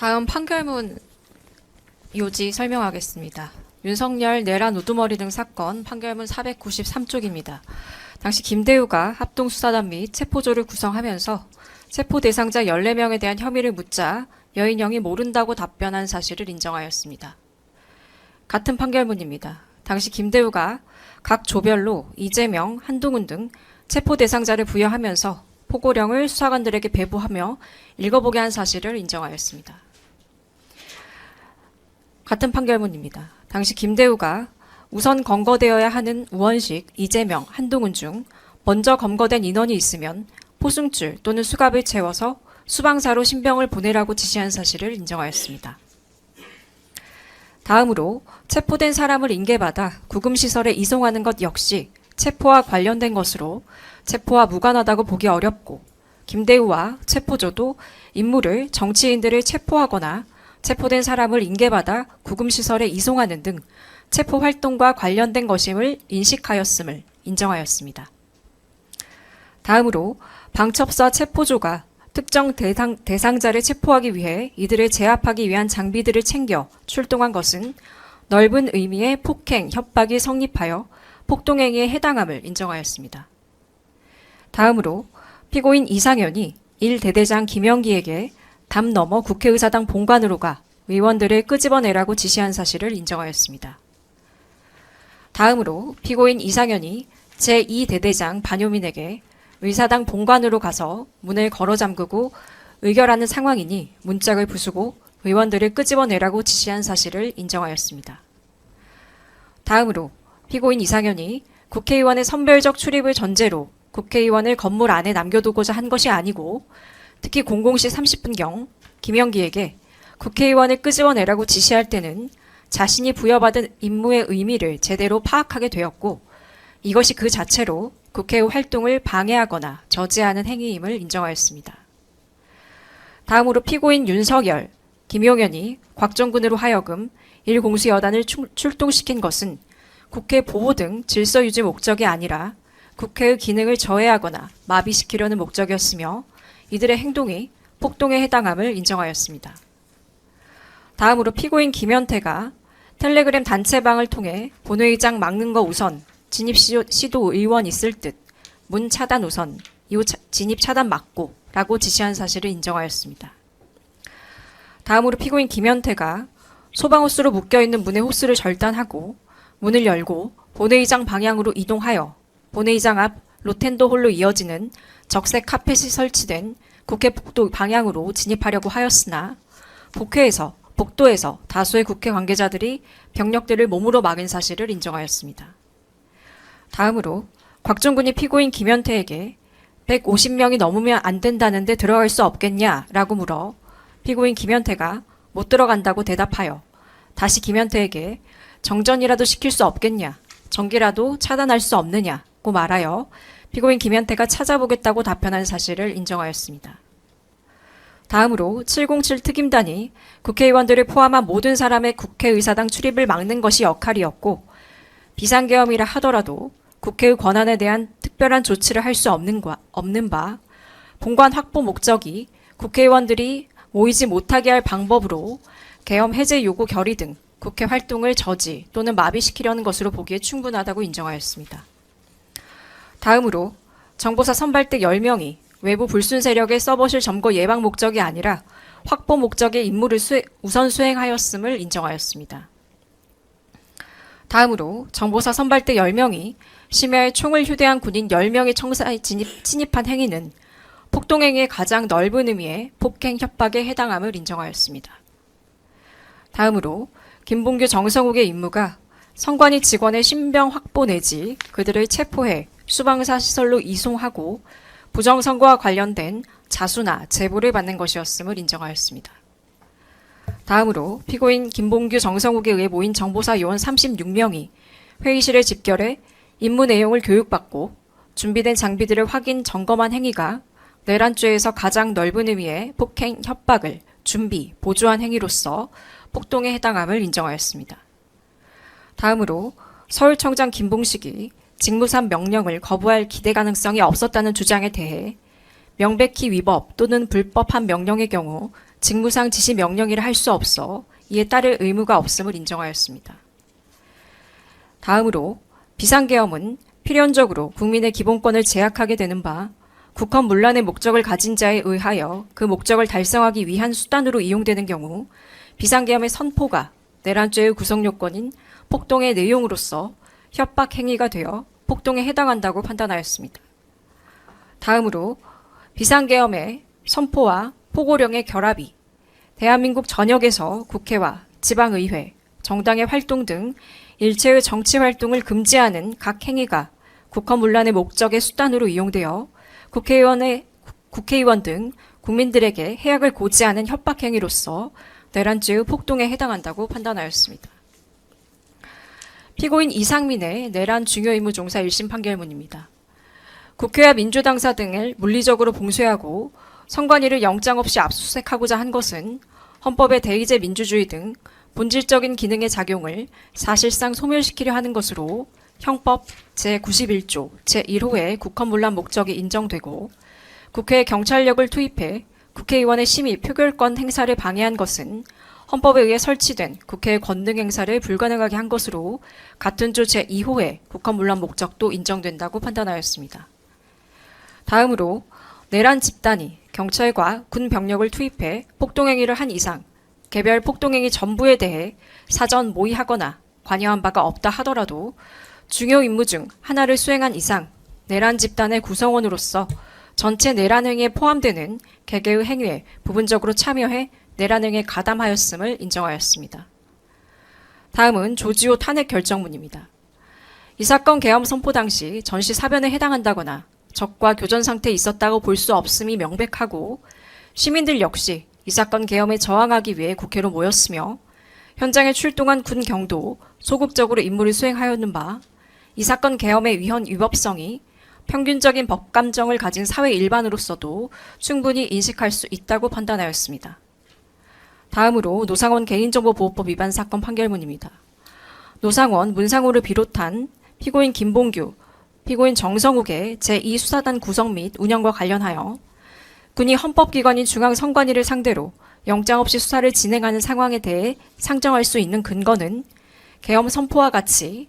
다음 판결문 요지 설명하겠습니다. 윤석열 내란 우두머리 등 사건 판결문 493쪽입니다. 당시 김대우가 합동수사단 및 체포조를 구성하면서 체포 대상자 14명에 대한 혐의를 묻자 여인영이 모른다고 답변한 사실을 인정하였습니다. 같은 판결문입니다. 당시 김대우가 각 조별로 이재명, 한동훈 등 체포 대상자를 부여하면서 포고령을 수사관들에게 배부하며 읽어보게 한 사실을 인정하였습니다. 같은 판결문입니다. 당시 김대우가 우선 검거되어야 하는 우원식, 이재명, 한동훈 중 먼저 검거된 인원이 있으면 포승줄 또는 수갑을 채워서 수방사로 신병을 보내라고 지시한 사실을 인정하였습니다. 다음으로 체포된 사람을 인계받아 구금시설에 이송하는 것 역시 체포와 관련된 것으로 체포와 무관하다고 보기 어렵고 김대우와 체포조도 인물을 정치인들을 체포하거나 체포된 사람을 인계받아 구금시설에 이송하는 등 체포 활동과 관련된 것임을 인식하였음을 인정하였습니다. 다음으로 방첩사 체포조가 특정 대상자를 체포하기 위해 이들을 제압하기 위한 장비들을 챙겨 출동한 것은 넓은 의미의 폭행, 협박이 성립하여 폭동행위에 해당함을 인정하였습니다. 다음으로 피고인 이상현이 1대대장 김영기에게 담 넘어 국회의사당 본관으로 가 의원들을 끄집어내라고 지시한 사실을 인정하였습니다. 다음으로 피고인 이상현이 제2대대장 반효민에게 의사당 본관으로 가서 문을 걸어 잠그고 의결하는 상황이니 문짝을 부수고 의원들을 끄집어내라고 지시한 사실을 인정하였습니다. 다음으로 피고인 이상현이 국회의원의 선별적 출입을 전제로 국회의원을 건물 안에 남겨두고자 한 것이 아니고 특히 00시 30분경 김영기에게 국회의원을 끄집어내라고 지시할 때는 자신이 부여받은 임무의 의미를 제대로 파악하게 되었고 이것이 그 자체로 국회의 활동을 방해하거나 저지하는 행위임을 인정하였습니다. 다음으로 피고인 윤석열, 김용현이 곽정군으로 하여금 1공수여단을 출동시킨 것은 국회 보호 등 질서 유지 목적이 아니라 국회의 기능을 저해하거나 마비시키려는 목적이었으며 이들의 행동이 폭동에 해당함을 인정하였습니다. 다음으로 피고인 김현태가 텔레그램 단체방을 통해 본회의장 막는 거 우선, 진입 시도 의원 있을 듯, 문 차단 우선, 이후 진입 차단 막고 라고 지시한 사실을 인정하였습니다. 다음으로 피고인 김현태가 소방호스로 묶여있는 문의 호스를 절단하고 문을 열고 본회의장 방향으로 이동하여 본회의장 앞 로텐도 홀로 이어지는 적색 카펫이 설치된 국회 복도 방향으로 진입하려고 하였으나 복도에서 다수의 국회 관계자들이 병력들을 몸으로 막은 사실을 인정하였습니다. 다음으로 곽정군이 피고인 김현태에게 150명이 넘으면 안 된다는데 들어갈 수 없겠냐라고 물어 피고인 김현태가 못 들어간다고 대답하여 다시 김현태에게 정전이라도 시킬 수 없겠냐, 전기라도 차단할 수 없느냐고 말하여 피고인 김현태가 찾아보겠다고 답변한 사실을 인정하였습니다. 다음으로 707 특임단이 국회의원들을 포함한 모든 사람의 국회의사당 출입을 막는 것이 역할이었고 비상계엄이라 하더라도 국회의 권한에 대한 특별한 조치를 할 수 없는 바 본관 확보 목적이 국회의원들이 모이지 못하게 할 방법으로 계엄 해제 요구 결의 등 국회 활동을 저지 또는 마비시키려는 것으로 보기에 충분하다고 인정하였습니다. 다음으로 정보사 선발대 10명이 외부 불순 세력의 서버실 점거 예방 목적이 아니라 확보 목적의 임무를 우선 수행하였음을 인정하였습니다. 다음으로 정보사 선발대 10명이 심야에 총을 휴대한 군인 10명이 청사에 침입한 행위는 폭동행위의 가장 넓은 의미의 폭행 협박에 해당함을 인정하였습니다. 다음으로 김봉규 정성욱의 임무가 선관위 직원의 신병 확보 내지 그들을 체포해 수방사 시설로 이송하고 부정선거와 관련된 자수나 제보를 받는 것이었음을 인정하였습니다. 다음으로 피고인 김봉규 정성욱에 의해 모인 정보사 요원 36명이 회의실에 집결해 임무 내용을 교육받고 준비된 장비들을 확인 점검한 행위가 내란죄에서 가장 넓은 의미의 폭행 협박을 준비, 보조한 행위로서 폭동에 해당함을 인정하였습니다. 다음으로 서울청장 김봉식이 직무상 명령을 거부할 기대 가능성이 없었다는 주장에 대해 명백히 위법 또는 불법한 명령의 경우 직무상 지시 명령이라 할 수 없어 이에 따를 의무가 없음을 인정하였습니다. 다음으로 비상계엄은 필연적으로 국민의 기본권을 제약하게 되는 바 국헌 문란의 목적을 가진 자에 의하여 그 목적을 달성하기 위한 수단으로 이용되는 경우 비상계엄의 선포가 내란죄의 구성 요건인 폭동의 내용으로서 협박 행위가 되어 폭동에 해당한다고 판단하였습니다. 다음으로 비상계엄의 선포와 포고령의 결합이 대한민국 전역에서 국회와 지방의회, 정당의 활동 등 일체의 정치 활동을 금지하는 각 행위가 국헌문란의 목적의 수단으로 이용되어 국회의원 등 국민들에게 해악을 고지하는 협박 행위로서 내란죄의 폭동에 해당한다고 판단하였습니다. 피고인 이상민의 내란 중요임무 종사 1심 판결문입니다. 국회와 민주당사 등을 물리적으로 봉쇄하고 선관위를 영장 없이 압수수색하고자 한 것은 헌법의 대의제 민주주의 등 본질적인 기능의 작용을 사실상 소멸시키려 하는 것으로 형법 제91조 제1호의 국헌문란 목적이 인정되고 국회에 경찰력을 투입해 국회의원의 심의 표결권 행사를 방해한 것은 헌법에 의해 설치된 국회의 권능 행사를 불가능하게 한 것으로 같은 조 제2호의 국헌문란 목적도 인정된다고 판단하였습니다. 다음으로 내란 집단이 경찰과 군 병력을 투입해 폭동행위를 한 이상 개별 폭동행위 전부에 대해 사전 모의하거나 관여한 바가 없다 하더라도 중요 임무 중 하나를 수행한 이상 내란 집단의 구성원으로서 전체 내란 행위에 포함되는 개개의 행위에 부분적으로 참여해 내란 행위에 가담하였음을 인정하였습니다. 다음은 조지호 탄핵 결정문입니다. 이 사건 계엄 선포 당시 전시 사변에 해당한다거나 적과 교전 상태에 있었다고 볼 수 없음이 명백하고 시민들 역시 이 사건 계엄에 저항하기 위해 국회로 모였으며 현장에 출동한 군 경도 소극적으로 임무를 수행하였는 바 이 사건 계엄의 위헌 위법성이 평균적인 법감정을 가진 사회 일반으로서도 충분히 인식할 수 있다고 판단하였습니다. 다음으로 노상원 개인정보보호법 위반 사건 판결문입니다. 노상원, 문상호를 비롯한 피고인 김봉규, 피고인 정성욱의 제2수사단 구성 및 운영과 관련하여 군이 헌법기관인 중앙선관위를 상대로 영장 없이 수사를 진행하는 상황에 대해 상정할 수 있는 근거는 계엄 선포와 같이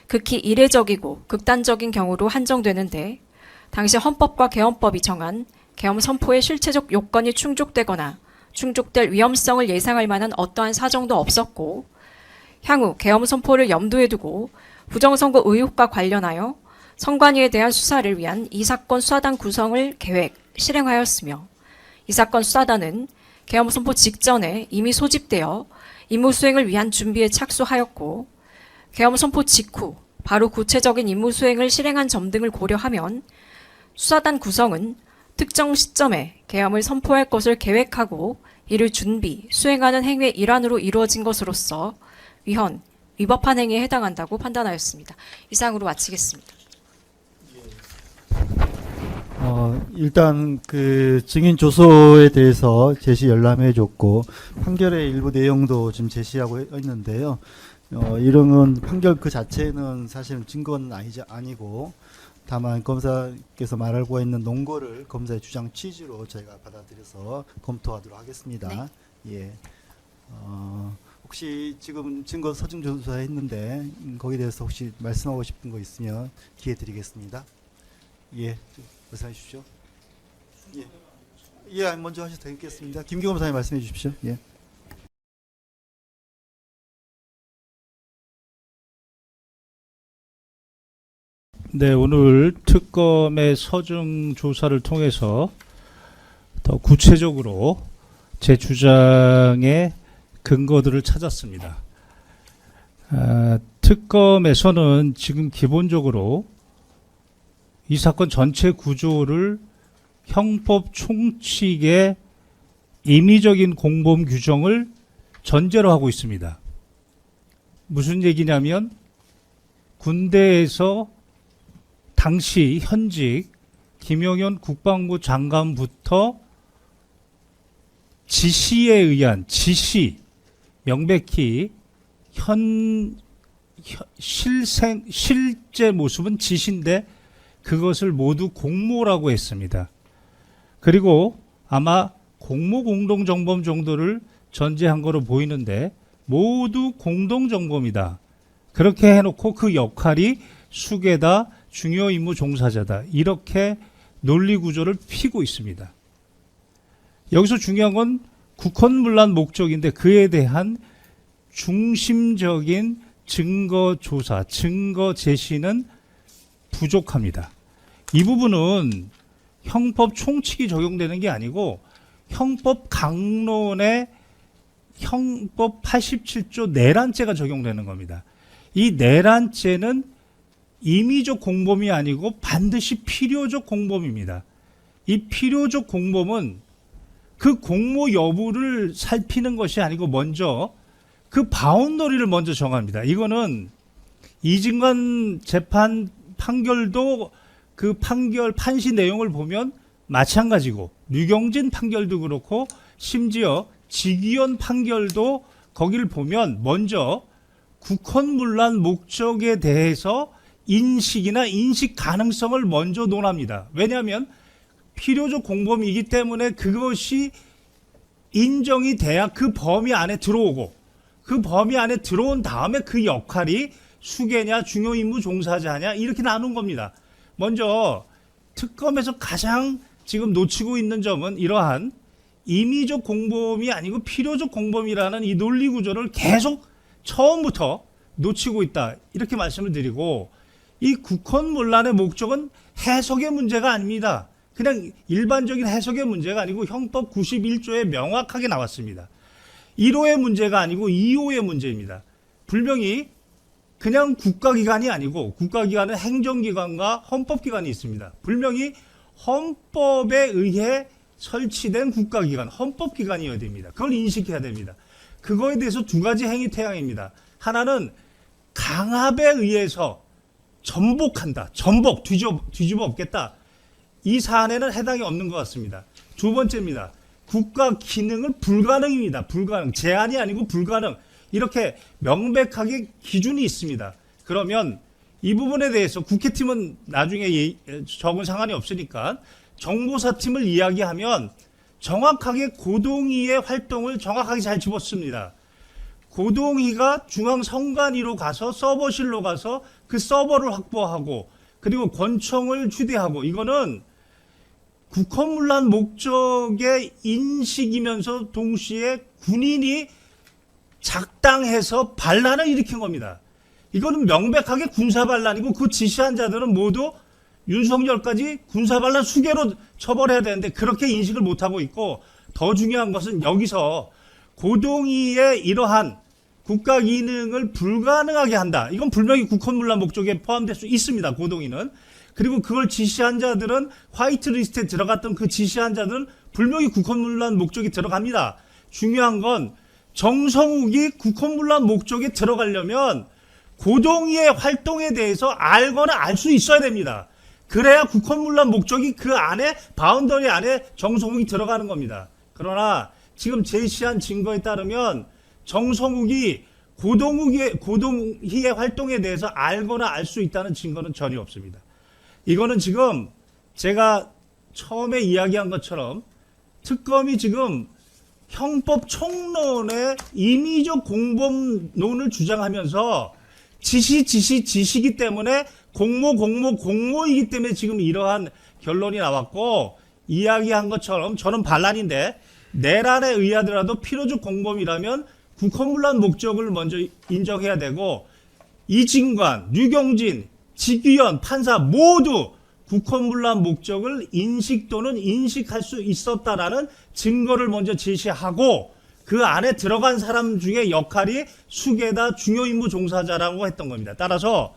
극히 이례적이고 극단적인 경우로 한정되는데 당시 헌법과 계엄법이 정한 계엄 선포의 실체적 요건이 충족되거나 충족될 위험성을 예상할 만한 어떠한 사정도 없었고 향후 계엄 선포를 염두에 두고 부정선거 의혹과 관련하여 선관위에 대한 수사를 위한 이 사건 수사단 구성을 계획, 실행하였으며 이 사건 수사단은 계엄 선포 직전에 이미 소집되어 임무 수행을 위한 준비에 착수하였고 계엄 선포 직후 바로 구체적인 임무 수행을 실행한 점 등을 고려하면 수사단 구성은 특정 시점에 계엄을 선포할 것을 계획하고 이를 준비, 수행하는 행위의 일환으로 이루어진 것으로서 위헌, 위법한 행위에 해당한다고 판단하였습니다. 이상으로 마치겠습니다. 일단 그 증인 조서에 대해서 제시 열람해줬고 판결의 일부 내용도 지금 제시하고 있는데요. 이런 판결 그 자체는 사실은 증거는 아니고 다만 검사께서 말하고 있는 논거를 검사의 주장 취지로 저희가 받아들여서 검토하도록 하겠습니다. 네. 예. 혹시 지금 증거 서증 조사했는데 거기에 대해서 혹시 말씀하고 싶은 거 있으면 기회 드리겠습니다. 예, 말씀해 주십시오. 예, 예, 먼저 하셔도 되겠습니다. 김규 검사님 말씀해 주십시오. 예. 네, 오늘 특검의 서증 조사를 통해서 더 구체적으로 제 주장의 근거들을 찾았습니다. 특검에서는 지금 기본적으로 이 사건 전체 구조를 형법 총칙의 임의적인 공범 규정을 전제로 하고 있습니다. 무슨 얘기냐면 군대에서 당시 현직 김용현 국방부 장관부터 지시에 의한 지시, 명백히 실제 모습은 지시인데 그것을 모두 공모라고 했습니다. 그리고 아마 공모 공동정범 정도를 전제한 거로 보이는데 모두 공동정범이다. 그렇게 해놓고 그 역할이 수괴다, 중요 임무 종사자다. 이렇게 논리 구조를 피고 있습니다. 여기서 중요한 건 국헌문란 목적인데 그에 대한 중심적인 증거 조사, 증거 제시는 부족합니다. 이 부분은 형법 총칙이 적용되는 게 아니고 형법 강론에 형법 87조 내란죄가 적용되는 겁니다. 이 내란죄는 임의적 공범이 아니고 반드시 필요적 공범입니다. 이 필요적 공범은 그 공모 여부를 살피는 것이 아니고 먼저 그 바운더리를 먼저 정합니다. 이거는 이진관 재판 판결도 그 판시 내용을 보면 마찬가지고 류경진 판결도 그렇고 심지어 지기현 판결도 거기를 보면 먼저 국헌문란 목적에 대해서 인식이나 인식 가능성을 먼저 논합니다. 왜냐하면 필요적 공범이기 때문에 그것이 인정이 돼야 그 범위 안에 들어오고 그 범위 안에 들어온 다음에 그 역할이 수괴냐 중요 임무 종사자냐 이렇게 나눈 겁니다. 먼저 특검에서 가장 지금 놓치고 있는 점은 이러한 임의적 공범이 아니고 필요적 공범이라는 이 논리 구조를 계속 처음부터 놓치고 있다. 이렇게 말씀을 드리고 이 국헌문란의 목적은 해석의 문제가 아닙니다. 그냥 일반적인 해석의 문제가 아니고 형법 91조에 명확하게 나왔습니다. 1호의 문제가 아니고 2호의 문제입니다. 분명히 그냥 국가기관이 아니고 국가기관은 행정기관과 헌법기관이 있습니다. 분명히 헌법에 의해 설치된 국가기관, 헌법기관이어야 됩니다. 그걸 인식해야 됩니다. 그거에 대해서 두 가지 행위 태양입니다. 하나는 강압에 의해서 전복한다. 전복, 뒤집어 엎겠다. 이 사안에는 해당이 없는 것 같습니다. 두 번째입니다. 국가 기능을 불가능입니다. 불가능. 제한이 아니고 불가능. 이렇게 명백하게 기준이 있습니다. 그러면 이 부분에 대해서 국회팀은 나중에 적은 상관이 없으니까 정보사팀을 이야기하면 정확하게 고동희의 활동을 정확하게 잘 집었습니다. 고동희가 중앙선관위로 가서 서버실로 가서 그 서버를 확보하고 그리고 권총을 휴대하고 이거는 국헌문란 목적의 인식이면서 동시에 군인이 작당해서 반란을 일으킨 겁니다. 이거는 명백하게 군사반란이고 그 지시한 자들은 모두 윤석열까지 군사반란 수괴로 처벌해야 되는데 그렇게 인식을 못하고 있고 더 중요한 것은 여기서 고동희의 이러한 국가 기능을 불가능하게 한다. 이건 분명히 국헌문란 목적에 포함될 수 있습니다. 고동희는. 그리고 그걸 지시한 자들은 화이트리스트에 들어갔던 그 지시한 자들은 분명히 국헌문란 목적이 들어갑니다. 중요한 건 정성욱이 국헌문란 목적에 들어가려면 고동희의 활동에 대해서 알거나 알 수 있어야 됩니다. 그래야 국헌문란 목적이 그 안에 바운더리 안에 정성욱이 들어가는 겁니다. 그러나 지금 제시한 증거에 따르면 정성욱이 고동희의 활동에 대해서 알거나 알 수 있다는 증거는 전혀 없습니다. 이거는 지금 제가 처음에 이야기한 것처럼 특검이 지금 형법 총론의 임의적 공범론을 주장하면서 지시기 때문에 공모이기 때문에 지금 이러한 결론이 나왔고 이야기한 것처럼 저는 반란인데 내란에 의하더라도 필요적 공범이라면 국헌문란 목적을 먼저 인정해야 되고 이진관, 류경진, 지기현, 판사 모두 국헌문란 목적을 인식 또는 인식할 수 있었다라는 증거를 먼저 제시하고 그 안에 들어간 사람 중에 역할이 수괴다 중요 임무 종사자라고 했던 겁니다. 따라서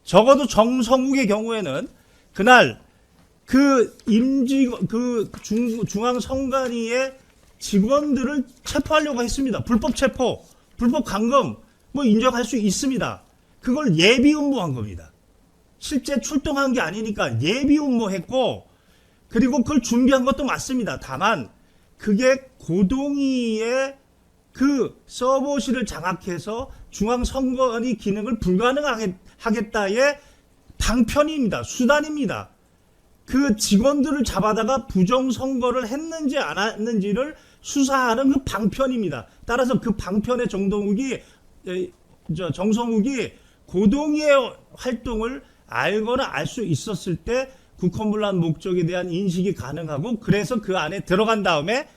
적어도 정성욱의 경우에는 그날 중앙선관위의 직원들을 체포하려고 했습니다. 불법 체포, 불법 감금 뭐 인정할 수 있습니다. 그걸 예비 음모한 겁니다. 실제 출동한 게 아니니까 예비 음모했고 그리고 그걸 준비한 것도 맞습니다. 다만 그게 고동희의 그 서버실을 장악해서 중앙선관위 기능을 불가능하겠다의 방편입니다. 수단입니다. 그 직원들을 잡아다가 부정선거를 했는지 안 했는지를 수사하는 그 방편입니다. 따라서 그 방편의 정성욱이 고동희의 활동을 알거나 알 수 있었을 때 국헌문란 목적에 대한 인식이 가능하고, 그래서 그 안에 들어간 다음에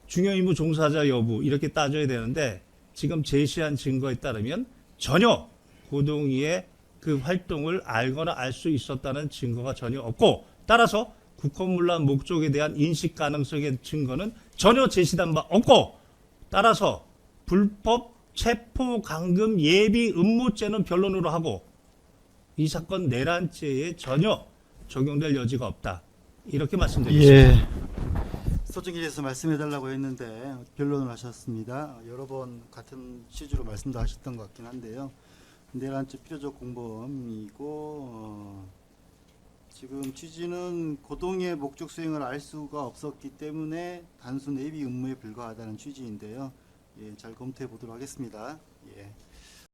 중요임무 종사자 여부 이렇게 따져야 되는데, 지금 제시한 증거에 따르면 전혀 고동희의 그 활동을 알거나 알 수 있었다는 증거가 전혀 없고, 따라서 국헌문란 목적에 대한 인식 가능성의 증거는 전혀 제시된 바 없고, 따라서 불법 체포 감금 예비 음모죄는 변론으로 하고 이 사건 내란죄에 전혀 적용될 여지가 없다, 이렇게 말씀드리겠습니다. 예. 소정기에서 말씀해달라고 했는데 변론을 하셨습니다. 여러 번 같은 취지로 말씀도 하셨던 것 같긴 한데요. 내란죄 필요적 공범이고 지금 취지는 고동의 목적 수행을 알 수가 없었기 때문에 단순 예비 음모에 불과하다는 취지인데요. 예, 잘 검토해 보도록 하겠습니다. 예.